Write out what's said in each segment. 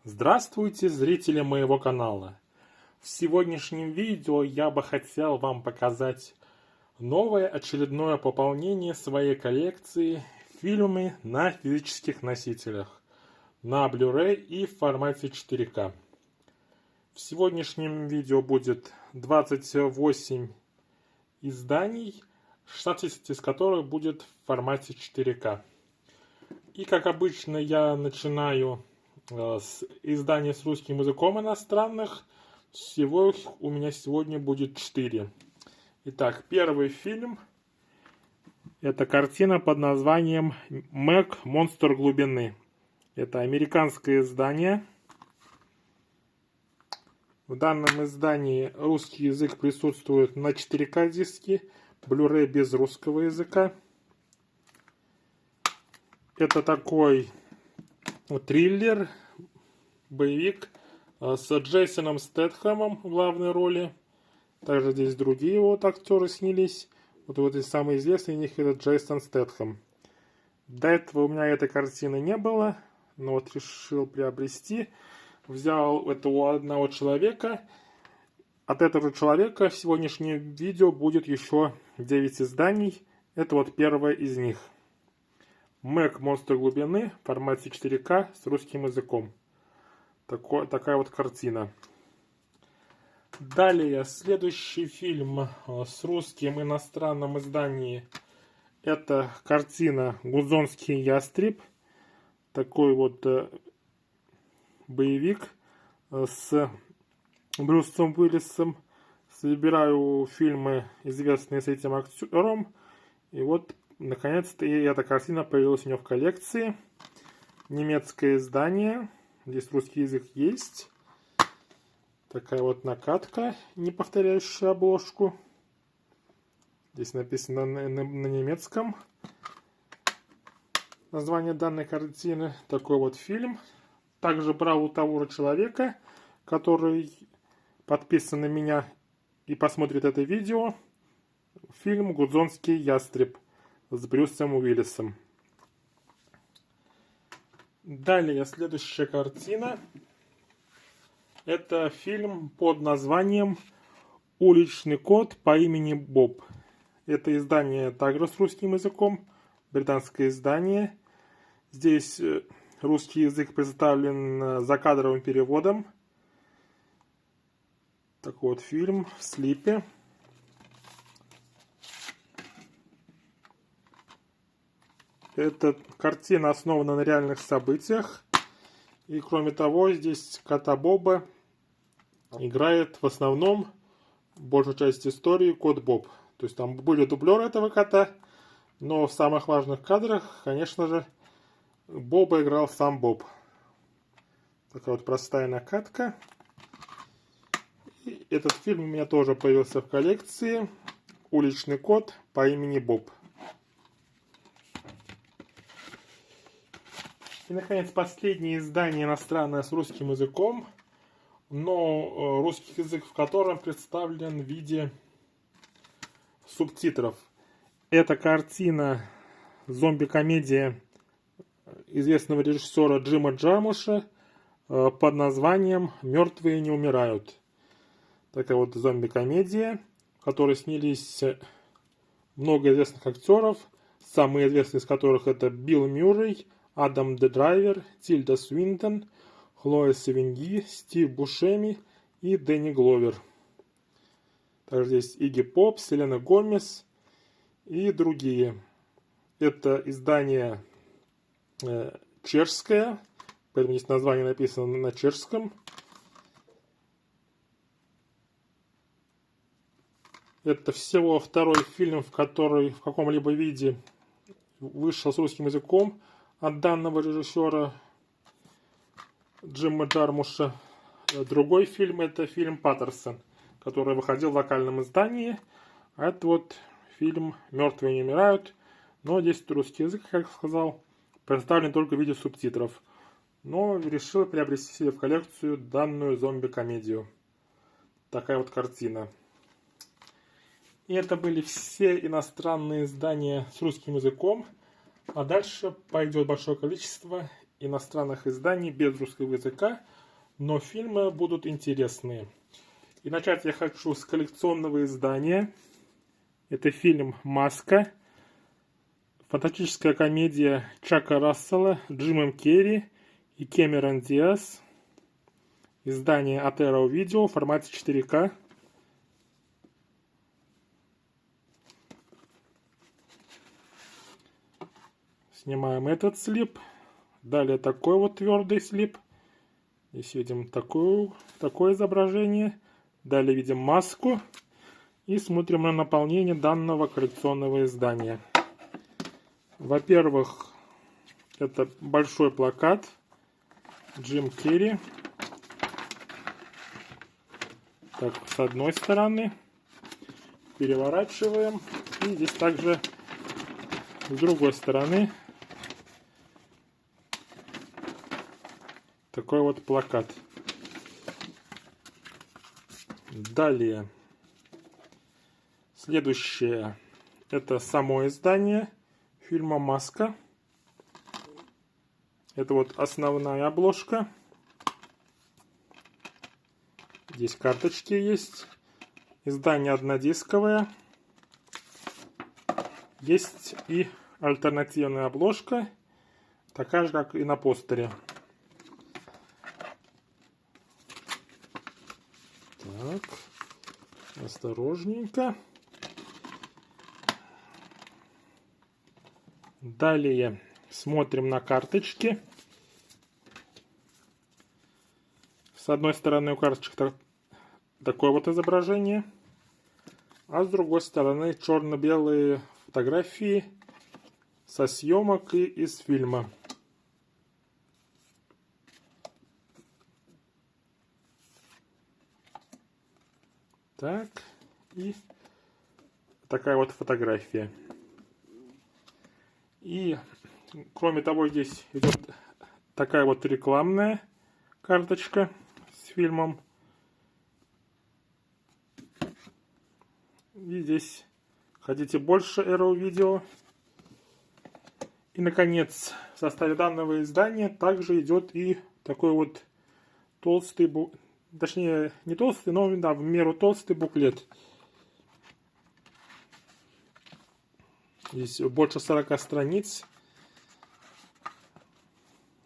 Здравствуйте, зрители моего канала! В сегодняшнем видео я бы хотел вам показать новое очередное пополнение своей коллекции фильмами на физических носителях, на Blu-ray и в формате 4К. В сегодняшнем видео будет 28 изданий, 16 из которых будет в формате 4К. И как обычно я начинаю с изданий с русским языком иностранных. Всего их у меня сегодня будет 4. Итак, первый фильм. Это картина под названием «Мэг. Монстр глубины». Это американское издание. В данном издании русский язык присутствует на 4К диске, Blu-ray без русского языка. Это такой триллер, боевик с Джейсоном Стэтхэмом в главной роли. Также здесь другие вот актеры снялись. Вот и самый известный из них это Джейсон Стэтхэм. До этого у меня этой картины не было, но вот решил приобрести. Взял это у одного человека. От этого человека в сегодняшнем видео будет еще 9 изданий. Это вот первое из них. Мэг. Монстр глубины в формате 4К с русским языком. Такая вот картина. Далее, следующий фильм с русским иностранным изданием. Это картина «Гудзонский ястреб». Такой вот боевик с Брюсом Уиллисом. Собираю фильмы, известные с этим актером. И вот наконец-то эта картина появилась у меня в коллекции. Немецкое издание. Здесь русский язык есть. Такая вот накатка, не повторяющая обложку. Здесь написано на немецком название данной картины. Такой вот фильм. Также брал у того же человека, который подписан на меня и посмотрит это видео, фильм «Гудзонский ястреб» с Брюсом Уиллисом. Далее, следующая картина. Это фильм под названием «Уличный кот по имени Боб». Это издание также с русским языком, британское издание. Здесь русский язык представлен закадровым переводом. Такой вот фильм в слипе. Эта картина основана на реальных событиях. И кроме того, здесь кота Боба играет в основном большую часть истории кот Боб. То есть там были дублеры этого кота, но в самых важных кадрах, конечно же, Боба играл сам Боб. Такая вот простая накатка. И этот фильм у меня тоже появился в коллекции. «Уличный кот по имени Боб». И, наконец, последнее издание иностранное с русским языком, но русский язык в котором представлен в виде субтитров. Это картина зомби-комедия известного режиссера Джима Джармуша под названием «Мертвые не умирают». Такая вот зомби-комедия, в которой снялись много известных актеров, самые известные из которых это Билл Мюррей, Адам Драйвер, Тильда Свинтон, Хлоя Севиньи, Стив Бушеми и Дэнни Гловер. Также здесь Игги Поп, Селена Гомес и другие. Это издание чешское, поэтому здесь название написано на чешском. Это всего второй фильм, который в каком-либо виде вышел с русским языком от данного режиссера Джима Джармуша. Другой фильм это фильм «Паттерсон», который выходил в локальном издании. А это вот фильм «Мертвые не умирают». Но здесь русский язык, как я сказал, представлен только в виде субтитров. Но решил приобрести себе в коллекцию данную зомби-комедию. Такая вот картина. И это были все иностранные издания с русским языком. А дальше пойдет большое количество иностранных изданий без русского языка, но фильмы будут интересные. И начать я хочу с коллекционного издания. Это фильм «Маска». Фантастическая комедия Чака Рассела, Джимом Керри и Кэмерон Диаз. Издание от Arrow Video в формате 4К. Снимаем этот слип. Далее такой вот твердый слип. Здесь видим такое изображение. Далее видим маску. И смотрим на наполнение данного коллекционного издания. Во-первых, это большой плакат. Джим Керри. Так, с одной стороны. Переворачиваем. И здесь также с другой стороны такой вот плакат. Далее. Следующее. Это само издание фильма «Маска». Это вот основная обложка. Здесь карточки есть. Издание однодисковое. Есть и альтернативная обложка. Такая же, как и на постере. Так. Осторожненько. Далее смотрим на карточки. С одной стороны у карточек такое вот изображение, а с другой стороны черно-белые фотографии со съемок и из фильма. Так, и такая вот фотография. И, кроме того, здесь идет такая вот рекламная карточка с фильмом. И здесь хотите больше Arrow Video. И, наконец, в составе данного издания также идет и такой вот толстый, точнее, не толстый, но да, в меру толстый буклет. Здесь больше 40 страниц.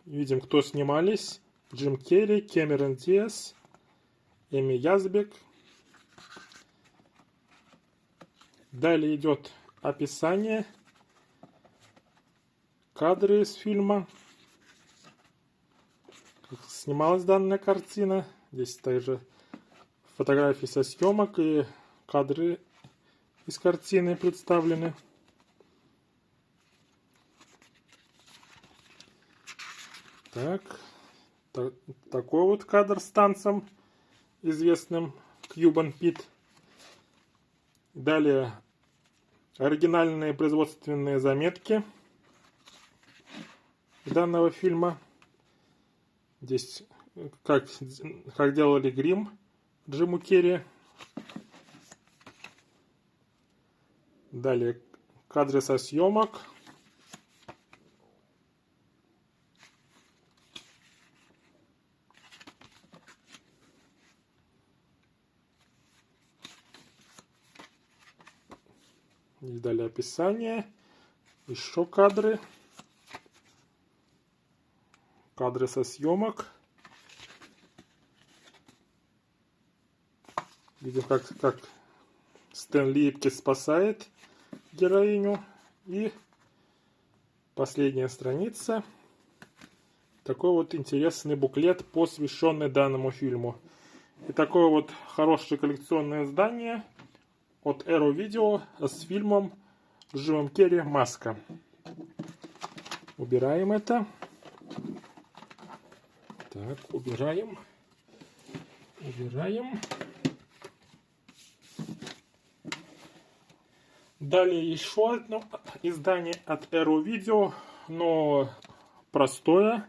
Видим, кто снимались. Джим Керри, Кэмерон Диаз, Эми Язбек. Далее идет описание, кадры из фильма, как снималась данная картина. Здесь также фотографии со съемок и кадры из картины представлены. Так, такой вот кадр с танцем, известным Кьюбан Пит. Далее оригинальные производственные заметки данного фильма. Здесь как делали грим Джиму Керри. Далее кадры со съемок. И далее описание. Еще кадры. Кадры со съемок. Видим, как Стэн Липки спасает героиню. И последняя страница. Такой вот интересный буклет, посвященный данному фильму. И такое вот хорошее коллекционное издание от Arrow Video с фильмом с Джимом Керри «Маска». Убираем это. Так, убираем. Далее еще одно издание от Arrow Video, но простое.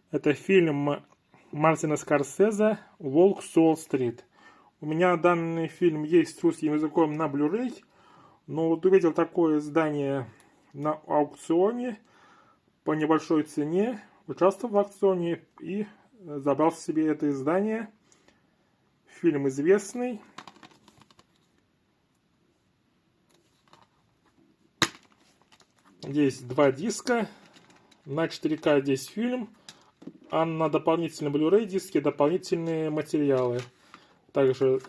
Это фильм Мартина Скорсезе «Волк с Уолл-стрит». У меня данный фильм есть с русским языком на Blu-ray, но вот увидел такое издание на аукционе по небольшой цене. участвовал в аукционе и забрал себе это издание. Фильм известный. Здесь 2 диска. На 4К здесь фильм, а на дополнительном Blu-ray диске дополнительные материалы. Также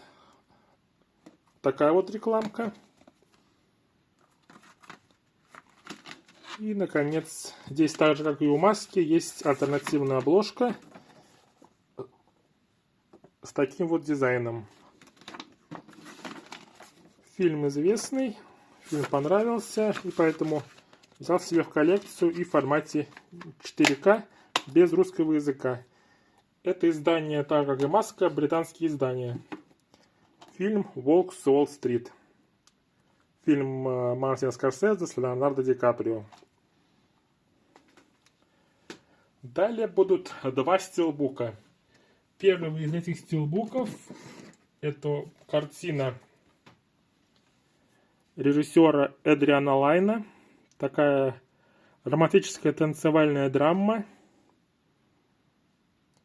такая вот рекламка. И, наконец, здесь так же, как и у маски, есть альтернативная обложка с таким вот дизайном. Фильм известный, фильм понравился, и поэтому взял себе в коллекцию и в формате 4К без русского языка. Это издание, так как и маска, британские издания. Фильм «Волк с Уолл-стрит». Фильм Мартина Скорсезе с Леонардо Ди Каприо. Далее будут 2 стилбука. Первый из этих стилбуков — это картина режиссера Эдриана Лайна. Такая романтическая танцевальная драма,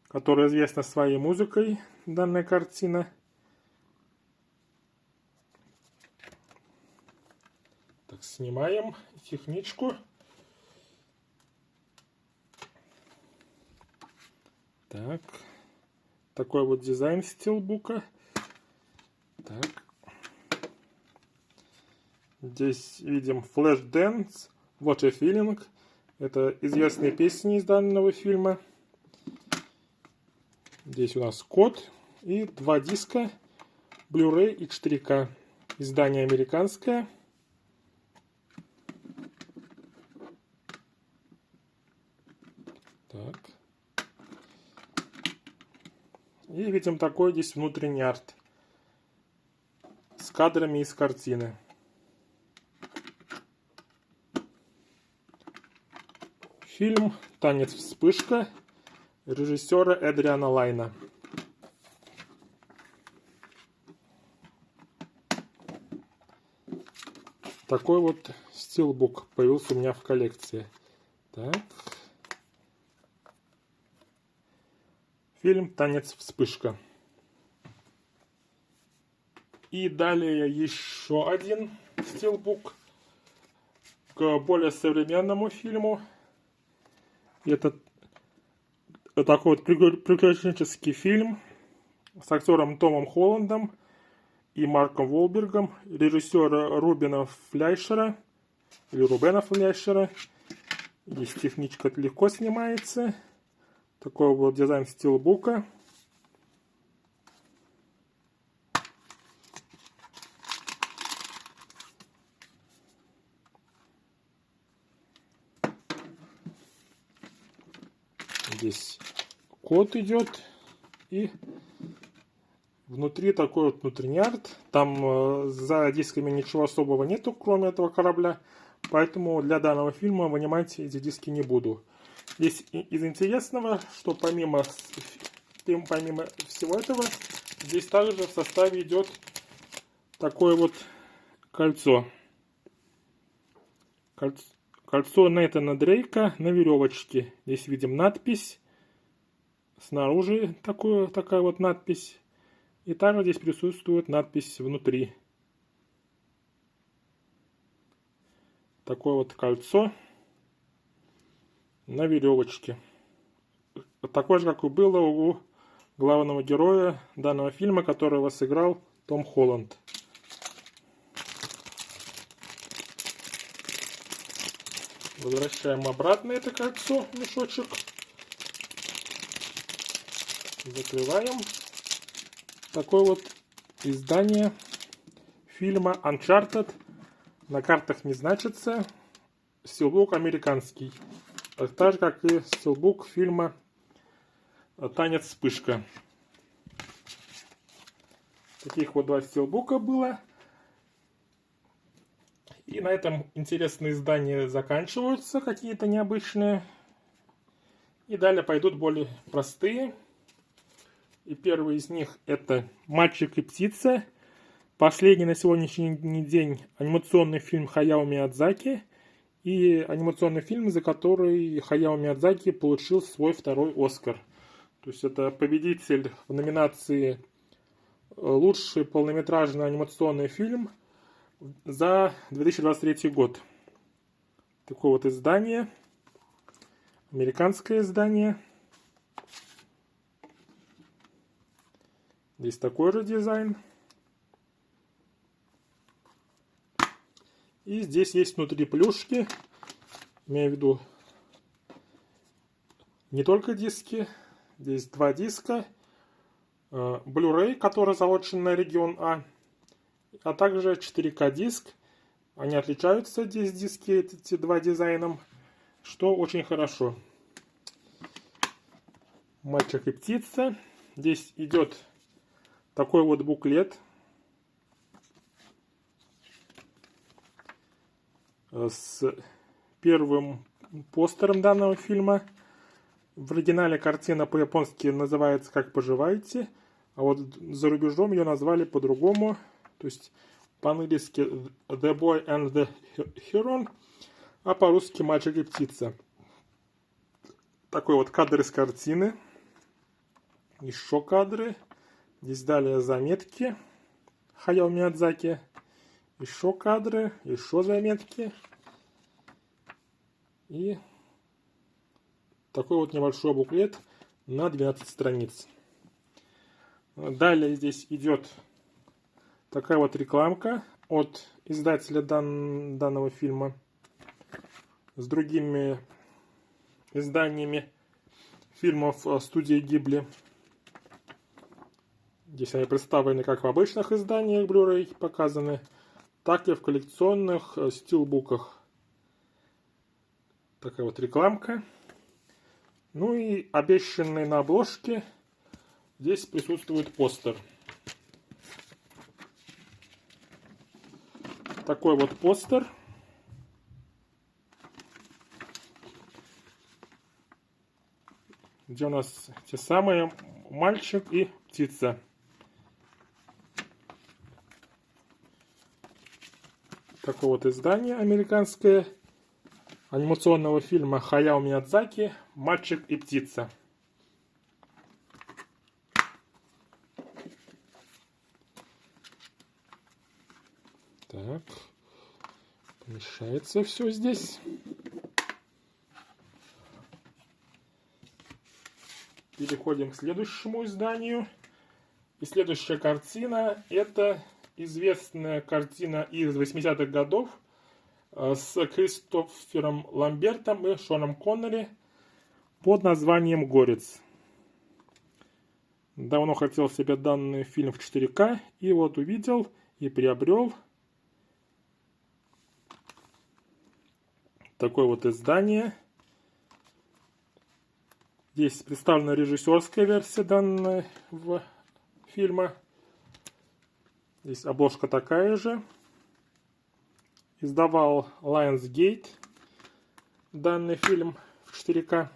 которая известна своей музыкой, данная картина. Так, снимаем техничку. Так, такой вот дизайн стилбука. Так. Здесь видим Flashdance, What a Feeling. Это известные песни из данного фильма. Здесь у нас код и 2 диска, Blu-ray и 4К. Издание американское. Так. И видим такой здесь внутренний арт с кадрами из картины. Фильм «Танец вспышка» режиссера Эдриана Лайна. Такой вот стилбук появился у меня в коллекции. Так. Фильм «Танец вспышка». И далее еще один стилбук к более современному фильму. Это такой вот приключенческий фильм с актером Томом Холландом и Марком Уолбергом, режиссера Рубена Флейшера. Здесь техничка легко снимается. Такой вот дизайн стилбука. Здесь код идет. И внутри такой вот внутренний арт. Там за дисками ничего особого нету, кроме этого корабля. Поэтому для данного фильма вынимать эти диски не буду. Здесь из интересного, что помимо всего этого, здесь также в составе идет такое вот кольцо. Кольцо Нейтана Дрейка на веревочке. Здесь видим надпись. Снаружи такая вот надпись. И также здесь присутствует надпись внутри. Такое вот кольцо на веревочке. Такое же, как и было у главного героя данного фильма, которого сыграл Том Холланд. Возвращаем обратно это кольцо, мешочек. Закрываем. Такое вот издание фильма Uncharted. На картах не значится. Стилбук американский. Так же, как и стилбук фильма «Танец вспышка». Таких вот 2 стилбука было. И на этом интересные издания заканчиваются, какие-то необычные. И далее пойдут более простые. И первый из них это «Мальчик и птица». Последний на сегодняшний день анимационный фильм Хаяо Миядзаки. и анимационный фильм, за который Хаяо Миядзаки получил свой второй Оскар. То есть это победитель в номинации «Лучший полнометражный анимационный фильм» за 2023 год. Такое вот издание, американское издание. Здесь такой же дизайн. И здесь есть внутри плюшки, имею в виду не только диски, здесь два диска, Blu-ray, который залочен на регион а также 4К диск. Они отличаются, здесь диски, эти два дизайном, что очень хорошо. Мальчик и птица. Здесь идет такой вот буклет с первым постером данного фильма. В оригинале картина по-японски называется «Как поживаете», а вот за рубежом ее назвали по-другому, то есть по-английски «The Boy and the Heron», а по-русски «Мальчик и птица». Такой вот кадр из картины. Еще кадры. Здесь далее заметки Хаяо Миядзаки. Еще кадры, еще заметки. И такой вот небольшой буклет на 12 страниц. Далее здесь идет такая вот рекламка от издателя данного фильма с другими изданиями фильмов студии Гибли. Здесь они представлены как в обычных изданиях Blu-ray показаны, так и в коллекционных стилбуках. Такая вот рекламка. Ну и обещанный на обложке здесь присутствует постер. Такой вот постер. Где у нас те самые мальчик и птица. Такое вот издание американское анимационного фильма Хаяо Миядзаки «Мальчик и птица». Так, помещается все здесь. Переходим к следующему изданию. И следующая картина — это известная картина из 80-х годов с Кристофером Ламбертом и Шоном Коннери под названием «Горец». Давно хотел себе данный фильм в 4К, и вот увидел и приобрел. Такое вот издание. Здесь представлена режиссерская версия данного фильма. Здесь обложка такая же. Издавал Lionsgate данный фильм в 4К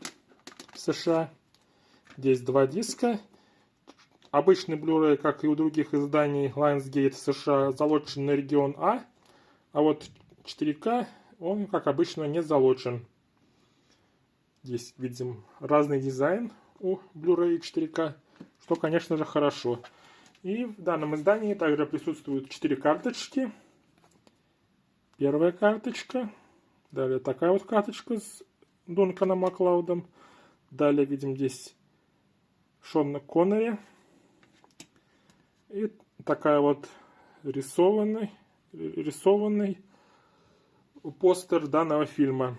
в США. Здесь два диска. Обычный Blu-ray, как и у других изданий Lionsgate в США, залочен на регион а вот 4К он, как обычно, не залочен. Здесь видим разный дизайн у Blu-ray 4К, что, конечно же, хорошо. И в данном издании также присутствуют 4 карточки. Первая карточка. Далее такая вот карточка с Дунканом Маклаудом. Далее видим здесь Шона Коннери. И такая вот рисованный постер данного фильма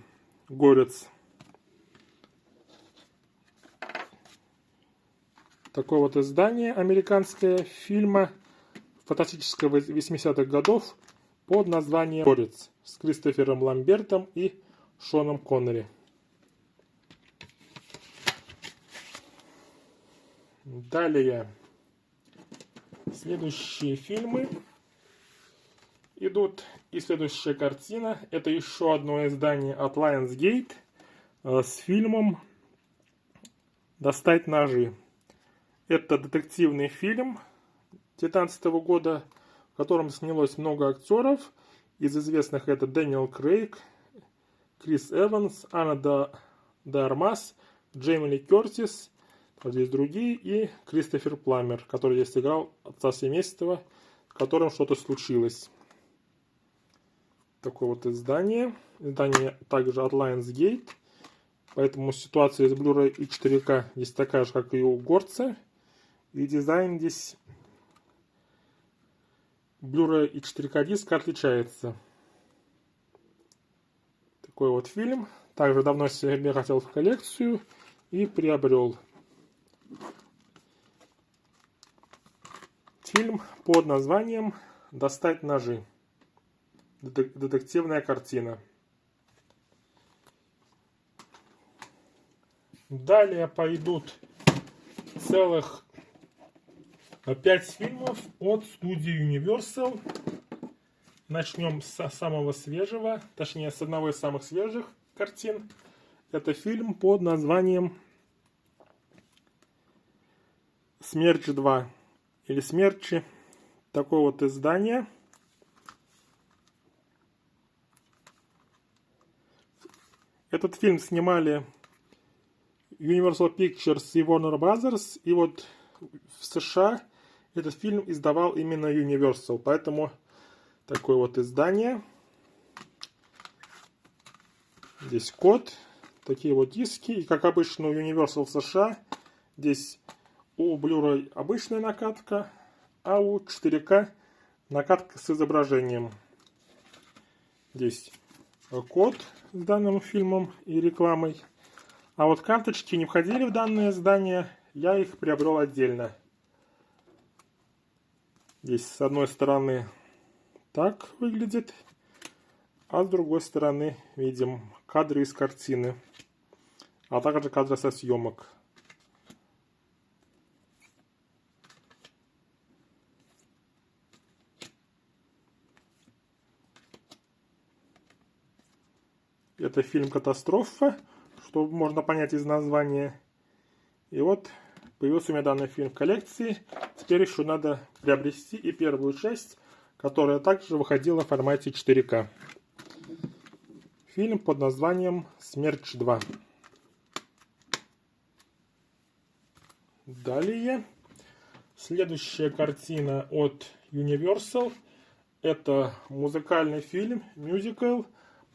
«Горец». Такое вот издание американское фильма фантастического 80-х годов под названием «Горец» с Кристофером Ламбертом и Шоном Коннери. Далее следующие фильмы идут. И следующая картина — это еще одно издание от Lionsgate с фильмом «Достать ножи». Это детективный фильм 2019 года, в котором снялось много актеров. Из известных это Дэниел Крейг, Крис Эванс, Анна де Армас, Джейми Ли Кертис, вот здесь другие, и Кристофер Пламмер, который здесь сыграл отца семейства, с которым что-то случилось. Такое вот издание. Издание также от Lionsgate. Поэтому ситуация с Blu-ray и 4К здесь такая же, как и у горца. И дизайн здесь Blu-ray и 4К диска отличается. Такой вот фильм. Также давно себе хотел в коллекцию и приобрел. Фильм под названием «Достать ножи». Детективная картина. Далее пойдут целых 5 фильмов от студии Universal. Начнем с самого свежего, точнее с одного из самых свежих картин. Это фильм под названием «Смерч 2» или «Смерчи». Такое вот издание. Этот фильм снимали Universal Pictures и Warner Brothers. И вот в США этот фильм издавал именно Universal. Поэтому такое вот издание. Здесь код. Такие вот диски. И как обычно у Universal в США, здесь у Blu-ray обычная накатка, а у 4К накатка с изображением. Здесь код с данным фильмом и рекламой. А вот карточки не входили в данное издание, я их приобрел отдельно. Здесь с одной стороны так выглядит, а с другой стороны видим кадры из картины, а также кадры со съемок. Это фильм «Катастрофа», что можно понять из названия. И вот появился у меня данный фильм в коллекции. Теперь еще надо приобрести и первую часть, которая также выходила в формате 4К. Фильм под названием «Смерч 2». Далее. Следующая картина от Universal. Это музыкальный фильм, мюзикл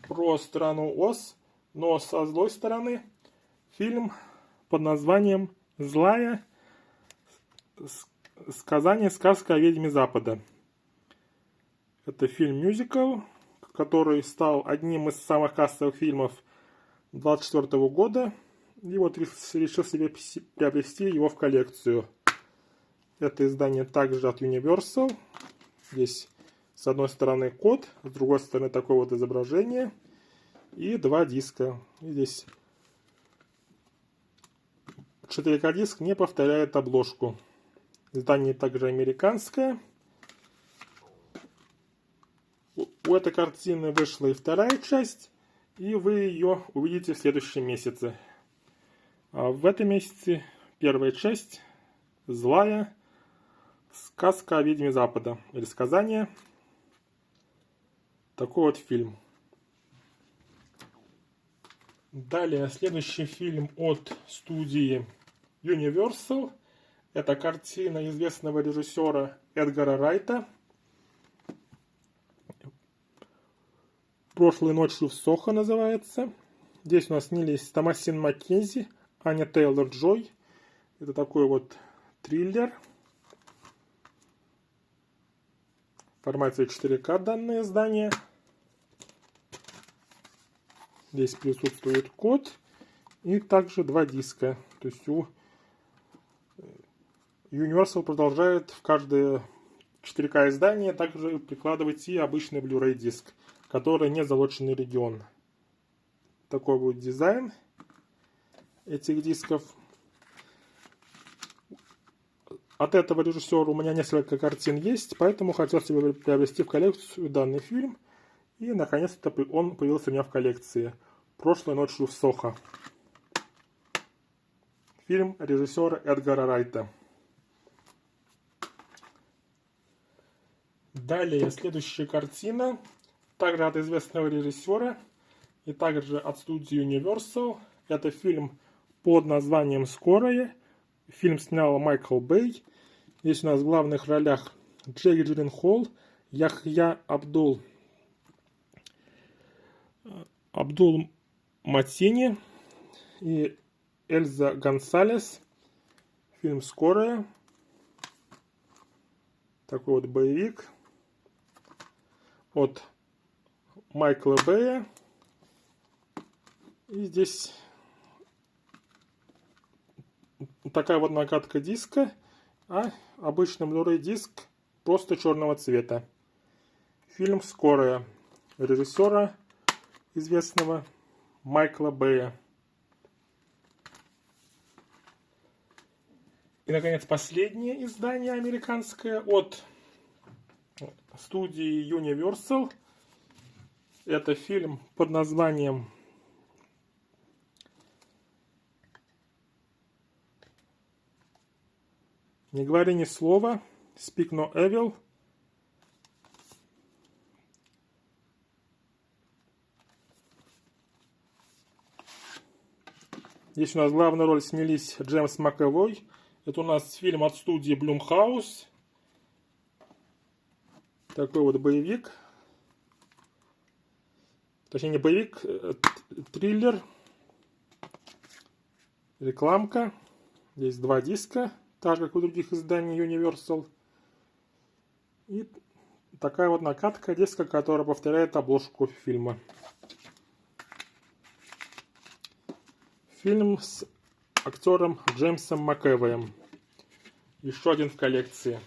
про страну Оз, но со злой стороны. Фильм под названием «Злая. Сказание, сказка о ведьме Запада». Это фильм-мюзикл, который стал одним из самых кассовых фильмов 2024 года. И вот решил себе приобрести его в коллекцию. Это издание также от Universal. Здесь с одной стороны код, с другой стороны такое вот изображение. И 2 диска. И здесь 4К диск не повторяет обложку. Издание также американское. У этой картины вышла и вторая часть, и вы ее увидите в следующем месяце. А в этом месяце первая часть «Злая. Сказка о ведьме Запада» или «Сказание». Такой вот фильм. Далее следующий фильм от студии Universal. Это картина известного режиссера Эдгара Райта. «Прошлой ночью в Сохо» называется. Здесь у нас снялись Томасин Маккензи, Аня Тейлор-Джой. Это такой вот триллер. В формате 4К данное издание. Здесь присутствует код и также 2 диска. То есть у Universal продолжает в каждое 4К издание также прикладывать и обычный Blu-ray диск, который не залоченный регион. Такой будет дизайн этих дисков. От этого режиссера у меня несколько картин есть, поэтому хотел себе приобрести в коллекцию данный фильм. И наконец-то он появился у меня в коллекции. «Прошлой ночью в Сохо». Фильм режиссера Эдгара Райта. Далее следующая картина, также от известного режиссера. и также от студии Universal. Это фильм под названием «Скорая». Фильм снял Майкл Бэй. Здесь у нас в главных ролях Джейк Джилленхол, Яхья Абдул Матини и Эльза Гонсалес. Фильм «Скорая». Такой вот боевик от Майкла Бэя. И здесь такая вот накатка диска, а обычный Blu-ray диск просто черного цвета. Фильм «Скорая» режиссера известного Майкла Бэя. И, наконец, последнее издание американское от студии Universal. Это фильм под названием «Не говори ни слова», «Speak no evil». Здесь у нас в главную роль снялись Джеймс Макэвой. Это у нас фильм от студии Blumhouse. Такой вот боевик. Точнее, не боевик, триллер. Рекламка. Здесь 2 диска, так же, как у других изданий Universal. И такая вот накатка диска, которая повторяет обложку фильма. Фильм с актером Джеймсом Макэвоем. Еще один в коллекции.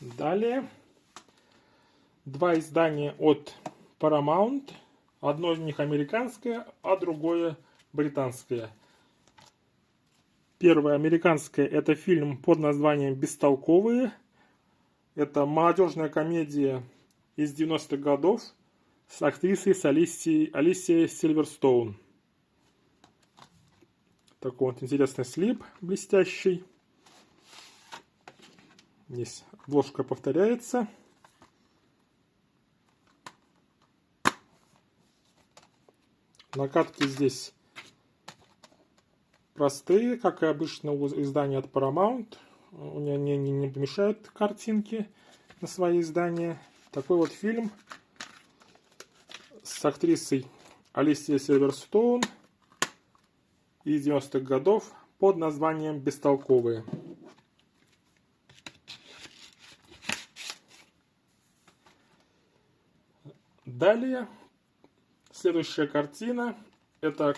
Далее 2 издания от Paramount. Одно из них американское, а другое британское. Первое американское — это фильм под названием «Бестолковые». Это молодежная комедия из 90-х годов с актрисой Алисией Сильверстоун. Такой вот интересный слип блестящий. Здесь обложка повторяется. Накатки здесь простые, как и обычно у издания от Paramount. У меня не помешают картинки на свои издания. Такой вот фильм с актрисой Алисией Сильверстоун из 90-х годов под названием «Бестолковые». Далее, следующая картина. Это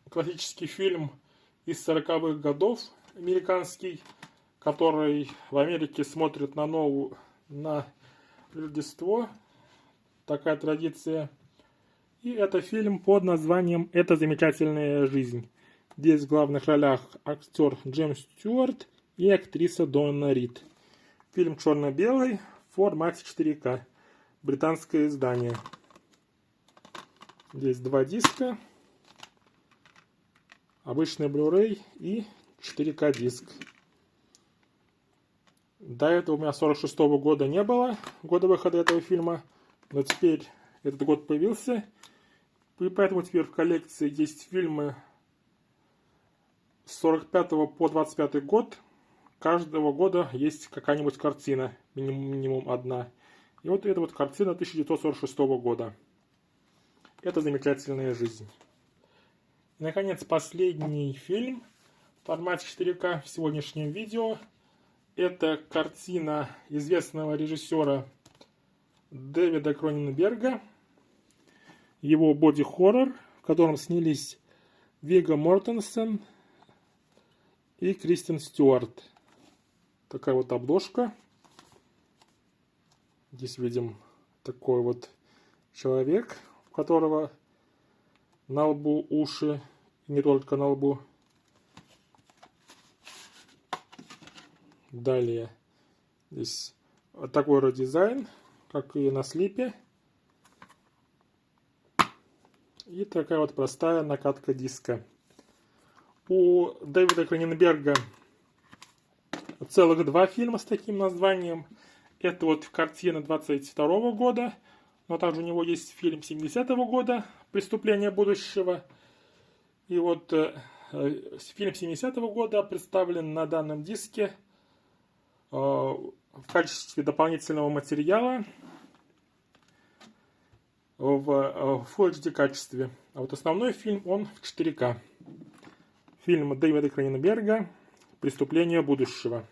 классический фильм из 40-х годов, американский, который в Америке смотрят на Рождество. Такая традиция. И это фильм под названием «Это замечательная жизнь». Здесь в главных ролях актер Джеймс Стюарт и актриса Донна Рид. Фильм черно-белый в формате 4К. Британское издание. Здесь 2 диска. Обычный Blu-ray и 4К диск. До этого у меня 46-го года не было, года выхода этого фильма. Но теперь этот год появился. И поэтому теперь в коллекции есть фильмы с 45 по 25 год. Каждого года есть какая-нибудь картина, минимум одна. И вот эта вот картина 1946 года. Это замечательная жизнь. И, наконец, последний фильм в формате 4К в сегодняшнем видео. Это картина известного режиссера Дэвида Кроненберга. Его боди-хоррор, в котором снялись Вигго Мортенсен и Кристен Стюарт. Такая вот обложка. Здесь видим такой вот человек, у которого на лбу уши, и не только на лбу. Далее здесь такой же дизайн, как и на слипе. И такая вот простая накатка диска. У Дэвида Кроненберга целых 2 фильма с таким названием. Это вот картина 22 года Но также у него есть фильм 70-го года «Преступление будущего». И вот фильм 70-го года представлен на данном диске в качестве дополнительного материала в Full HD качестве. А вот основной фильм, он в 4К. Фильм Дэвида Кроненберга «Преступление будущего».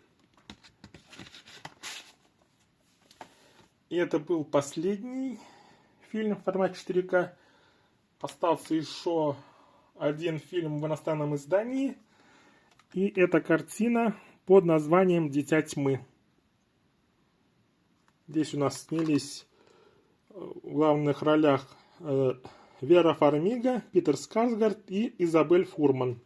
И это был последний фильм в формате 4К. Остался еще один фильм в иностранном издании. И это картина под названием «Дитя тьмы». Здесь у нас снялись в главных ролях Вера Фармига, Питер Скарсгард и Изабель Фурман.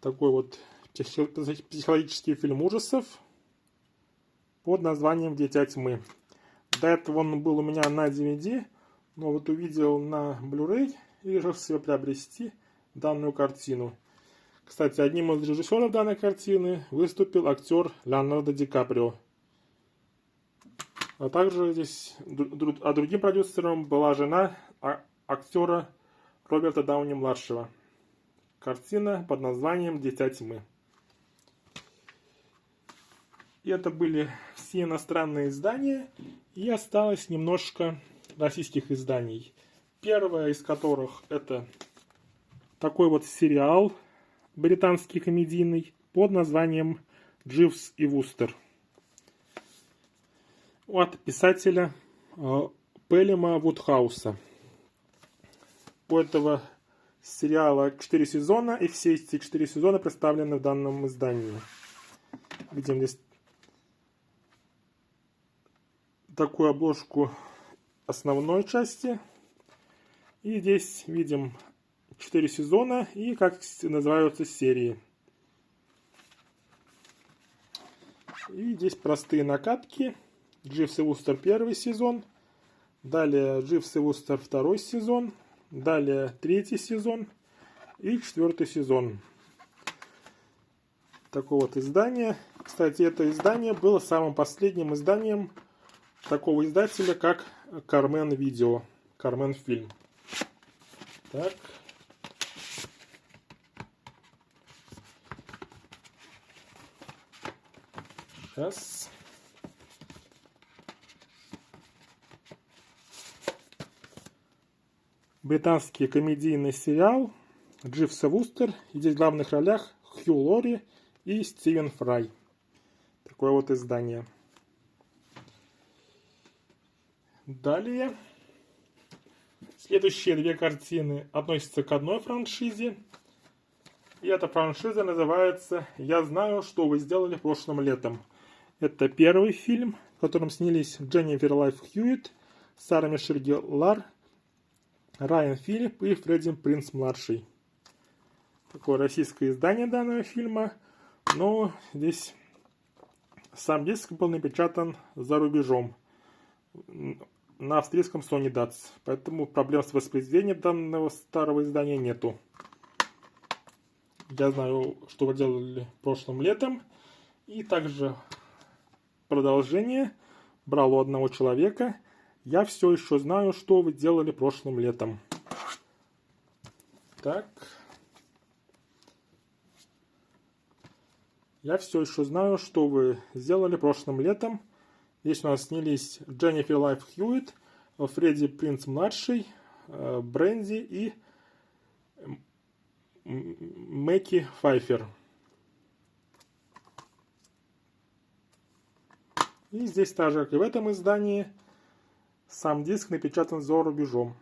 Такой вот психологический фильм ужасов под названием «Дитя тьмы». До этого он был у меня на DVD, но вот увидел на Blu-ray и решил себе приобрести данную картину. Кстати, одним из режиссеров данной картины выступил актер Леонардо Ди Каприо. А также здесь другим продюсером была жена актера Роберта Дауни-младшего. Картина под названием «Дитя тьмы». И это были все иностранные издания, и осталось немножко российских изданий. Первое из которых это такой вот сериал британский комедийный под названием «Дживс и Вустер» от писателя Пелема Вудхауса. У этого сериала 4 сезона, и все эти 4 сезона представлены в данном издании. Видим здесь такую обложку основной части. И здесь видим 4 сезона и как называются серии. И здесь простые накатки. Дживс и Вустер первый сезон. Далее Дживс и Вустер второй сезон. Далее третий сезон. И 4 сезон. Такое вот издание. Кстати, это издание было самым последним изданием такого издателя, как Кармен Видео. Кармен Фильм. Так. Сейчас. Британский комедийный сериал Дживс и Вустер. И здесь в главных ролях Хью Лори и Стивен Фрай. Такое вот издание. Далее. Следующие две картины относятся к одной франшизе. И эта франшиза называется «Я знаю, что вы сделали прошлым летом». Это первый фильм, в котором снялись Дженнифер Лайв Хьюитт, Сара Мишель Gellar, Райан Филипп и Фредди Принц-младший. Такое российское издание данного фильма, но здесь сам диск был напечатан за рубежом на австрийском Sony Dats, поэтому проблем с воспроизведением данного старого издания нету. Я знаю, что вы делали прошлым летом, и также продолжение брал у одного человека. Я все еще знаю, что вы делали прошлым летом. Так. Я все еще знаю, что вы сделали прошлым летом. Здесь у нас снялись Дженнифер Лайв Хьюитт, Фредди Принц-младший, Бренди и Мэки Файфер. И здесь также, как и в этом издании, сам диск напечатан за рубежом.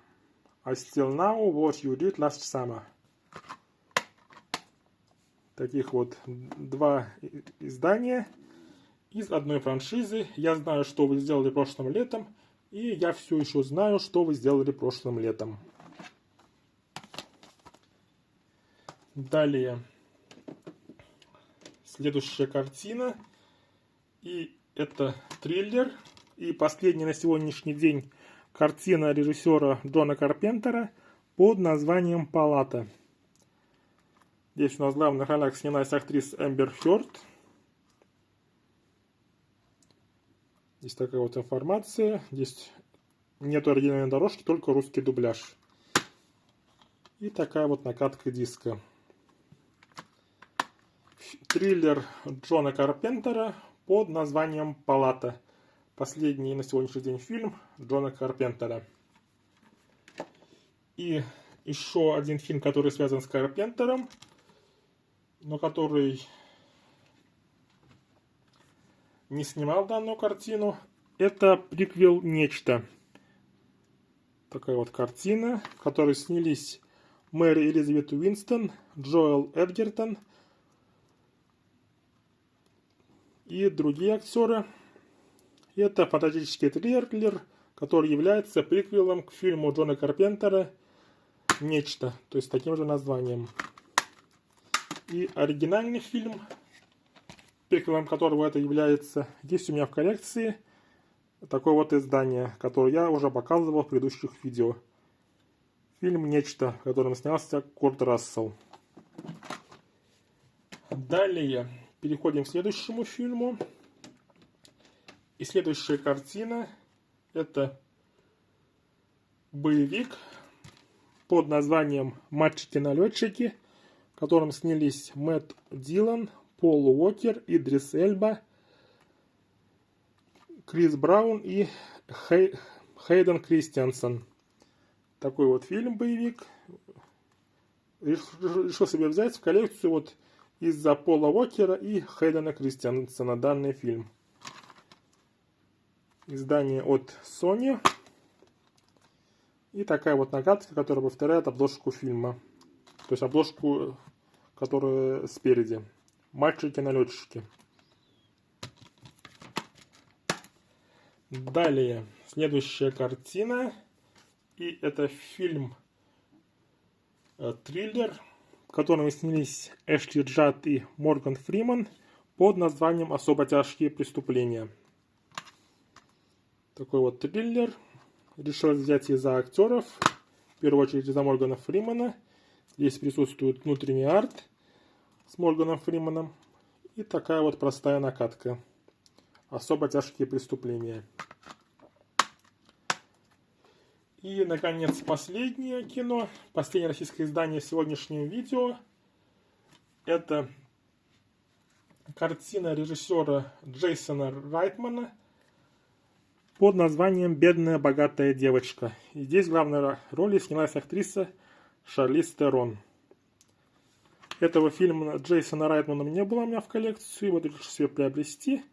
I still know what you did last summer. Таких вот два издания из одной франшизы. Я знаю, что вы сделали прошлым летом. И я все еще знаю, что вы сделали прошлым летом. Далее. Следующая картина. И это триллер. И последняя на сегодняшний день картина режиссера Джона Карпентера под названием «Палата». Здесь у нас в главных ролях снялась актриса Эмбер Хёрд. Здесь такая вот информация. Здесь нет оригинальной дорожки, только русский дубляж. И такая вот накатка диска. Триллер Джона Карпентера под названием «Палата». Последний на сегодняшний день фильм Джона Карпентера. И еще один фильм, который связан с Карпентером, но который не снимал данную картину, это приквел «Нечто». Такая вот картина, в которой снялись Мэри Элизабет Уинстон, Джоэл Эдгертон и другие актеры. Это фантастический триллер, который является приквелом к фильму Джона Карпентера «Нечто», то есть таким же названием. И оригинальный фильм, приквелом которого это является, есть у меня в коллекции такое вот издание, которое я уже показывал в предыдущих видео. Фильм «Нечто», в котором снялся Курт Рассел. Далее переходим к следующему фильму. И следующая картина — это боевик под названием «Мальчики-налетчики», в котором снялись Мэтт Дилан, Пол Уокер, Идрис Эльба, Крис Браун и Хейден Кристиансен. Такой вот фильм боевик. Решил себе взять в коллекцию вот из-за Пола Уокера и Хейдена Кристиансена данный фильм. Издание от Sony. И такая вот накатка, которая повторяет обложку фильма. То есть обложку, которая спереди. Мальчики-налетчики. Далее. Следующая картина. И это фильм триллер, в котором снялись Эшли Джад и Морган Фриман под названием «Особо тяжкие преступления». Такой вот триллер. Решил взять из-за актеров. В первую очередь из-за Моргана Фримана. Здесь присутствует внутренний арт с Морганом Фриманом. И такая вот простая накатка. Особо тяжкие преступления. И, наконец, последнее кино. Последнее российское издание сегодняшнего видео. Это картина режиссера Джейсона Райтмана под названием «Бедная богатая девочка». И здесь в главной роли снялась актриса Шарлиз Терон. Этого фильма Джейсона Райтмана не было у меня в коллекции. Вот решил себе приобрести.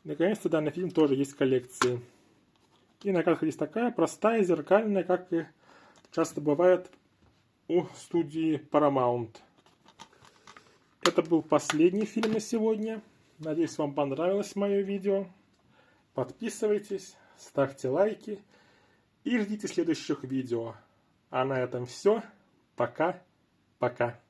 Наконец-то данный фильм тоже есть в коллекции. И накатка здесь такая простая, зеркальная, как и часто бывает у студии Paramount. Это был последний фильм на сегодня. Надеюсь, вам понравилось мое видео. Подписывайтесь, ставьте лайки и ждите следующих видео. А на этом все. Пока-пока.